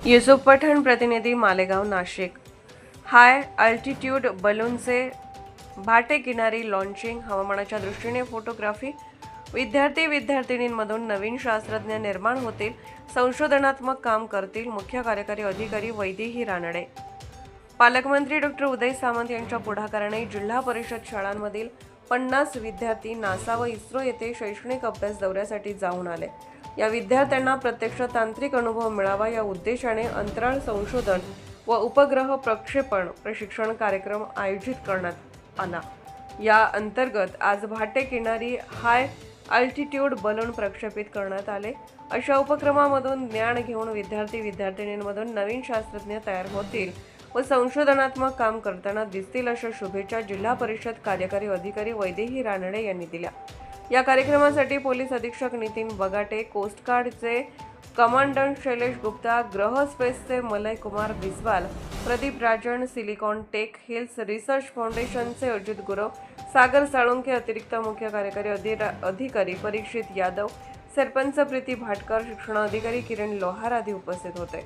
युसुफ पठाण, प्रतिनिधी मालेगाव, नाशिक। हाय अल्टिट्यूड बलूनचे भाटे किनारी लॉन्चिंग, हवामानाच्या दृष्टीने फोटोग्राफी, विद्यार्थी-विद्यार्थिनींमधून नवीन शास्त्रज्ञ निर्माण होतील, संशोधनात्मक काम करतील, मुख्य कार्यकारी अधिकारी वैदेही रानडे। पालकमंत्री डॉ. उदय सामंत यांच्या पुढाकाराने जिल्हा परिषद शाळांमधील 50 विद्यार्थी नासा व इस्रो येथे शैक्षणिक अभ्यास दौऱ्यासाठी जाऊन आले। या विद्यार्थ्यांना प्रत्यक्ष तांत्रिक अनुभव मिळावा या उद्देशाने अंतराळ संशोधन व उपग्रह प्रक्षेपण प्रशिक्षण कार्यक्रम आयोजित करण्यात आला। या अंतर्गत आज भाटे किनारी हाय अल्टिट्यूड बलून प्रक्षेपित करण्यात आले। अशा उपक्रमामधून ज्ञान घेऊन विद्यार्थी-विद्यार्थिनींमधून नवीन शास्त्रज्ञ तयार होतील व संशोधनात्मक काम करताना दिसतील अशा शुभेच्छा जिल्हा परिषद कार्यकारी अधिकारी वैदेही रानडे यांनी दिल्या। या कार्यक्रमासाठी पोलीस अधीक्षक नितीन बगाटे, कोस्ट गार्डचे कमांडंट शैलेश गुप्ता, ग्रह स्पेसचे Malay Kumar Biswal, Pradeep Rajan, silicon take hills research फाउंडेशनचे अजित गुरव, सागर साळुंखे, अतिरिक्त मुख्य कार्यकारी अधिकारी परीक्षित यादव, सरपंच प्रीती भाटकर, शिक्षण अधिकारी किरण लोहार आदी उपस्थित होते।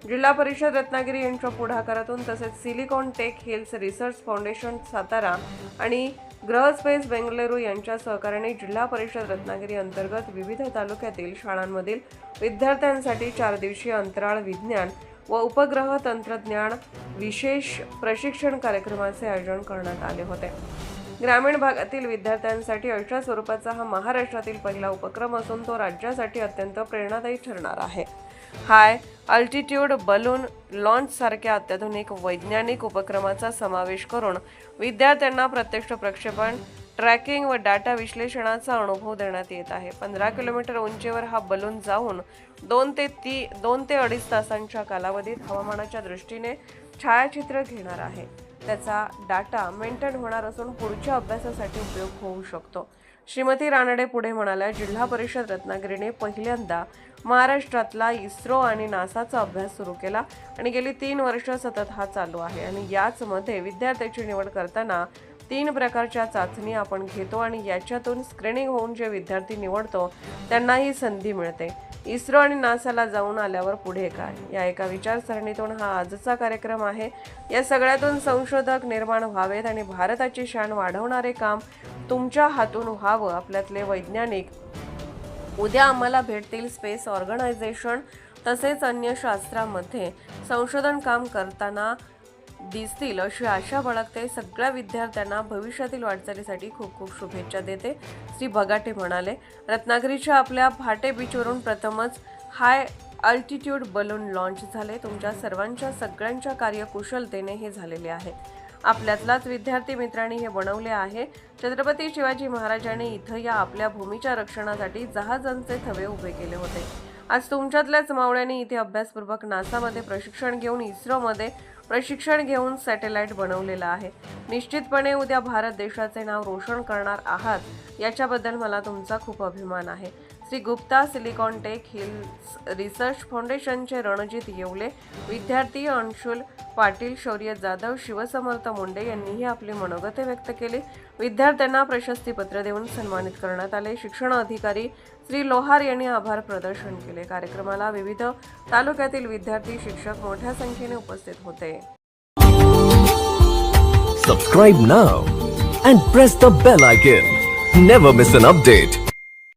जिल्हा परिषद रत्नागिरी यांच्या पुढाकारातून तसेच Silicon take hills Research Foundation Satara आणि ग्रह स्पेस बेंगळुरू यांच्या सहकार्याने जिल्हा परिषद रत्नागिरी अंतर्गत विविध तालुक्यातील शाळांमधील विद्यार्थ्यांसाठी 4 दिवसीय अंतराळ विज्ञान व उपग्रह तंत्रज्ञान विशेष प्रशिक्षण कार्यक्रमाचे आयोजन करण्यात आले होते। ग्रामीण भागातील विद्यार्थ्यांसाठी अशा स्वरूपाचा हा महाराष्ट्रातील पहिला उपक्रम असून तो राज्यासाठी अत्यंत प्रेरणादायी ठरणार आहे। हाय अल्टिट्यूड बलून लॉन्च सारख्या अत्याधुनिक वैज्ञानिक उपक्रमाचा समावेश करून विद्यार्थ्यांना प्रत्यक्ष प्रक्षेपण, ट्रॅकिंग व डाटा विश्लेषणाचा अनुभव देण्यात येत आहे। 15 किलोमीटर उंचीवर हा बलून जाऊन 2 ते 2.5 तासांच्या कालावधीत हवामानाच्या दृष्टीने छायाचित्र घेणार आहे। त्याचा डाटा मेंटेन होणार असून पुढच्या अभ्यासासाठी उपयोग होऊ शकतो। श्रीमती रानडे पुढे म्हणाल्या, जिल्हा परिषद रत्नागिरीने पहिल्यांदा महाराष्ट्रातला इस्रो आणि नासाचा अभ्यास सुरू केला आणि गेली 3 वर्ष सतत हा चालू आहे आणि याच मध्ये विद्यार्थ्याची निवड करताना 3 प्रकारच्या चाचणी आपण घेतो आणि याच्यातून स्क्रीनिंग होऊन जे विद्यार्थी निवडतो त्यांना ही संधी मिळते। इस्रो आणि नासाला जाऊन आल्यावर पुढे काय, या एका विचारसरणीतून हा आजचा कार्यक्रम आहे। या सगळ्यातून संशोधक निर्माण व्हावेत आणि भारताची शान वाढवणारे काम तुमच्या हातून व्हावं। आपल्यातले वैज्ञानिक उद्या आम्हाला भेटतील, स्पेस ऑर्गनायझेशन तसेच अन्य शास्त्रामध्ये संशोधन काम करताना दिसतील अशी आशा बाळगते। सगळ्या विद्यार्थ्यांना भविष्यातील वाटचालीसाठी खूप खूप शुभेच्छा देते, श्री बगाटे म्हणाले। रत्नागिरीच्या आपल्या भाटे बीचवरून प्रथमच हाय अल्टिट्यूड बलून लॉन्च झाले। तुमच्या सर्वांच्या सगळ्यांच्या कार्यकुशलतेने हे झालेले आहे। आपल्यातलाच विद्यार्थी मित्रांनी हे बनवले आहे। छत्रपती शिवाजी महाराजांनी इथं या आपल्या भूमीच्या रक्षणासाठी जहाजांचे थवे उभे केले होते। आज तुमच्यातल्याच मावळ्यांनी इथे अभ्यासपूर्वक नासामध्ये प्रशिक्षण घेऊन इस्रोमध्ये प्रशिक्षण घेऊन सॅटेलाइट बनवलेला आहे। निश्चितपणे उद्या भारत देशाचे नाव रोशन करणार आहात याच्याबद्दल मला तुमचा खूप अभिमान आहे। Shri Gupta, Silicon take hills research फाउंडेशनचे रणजित येवले, विद्यार्थी अंशुल पाटील, शौर्य जाधव, शिवसमर्थ मुंडे यांनीही आपली मनोगते व्यक्त केली। विद्यार्थ्यांना प्रशस्तीपत्र देऊन सन्मानित करण्यात आले। शिक्षण अधिकारी श्री लोहार यांनी आभार प्रदर्शन केले। कार्यक्रमाला विविध तालुक्यातील विद्यार्थी, शिक्षक मोठ्या संख्येने उपस्थित होते। Subscribe now and press the bell icon. Never miss an update.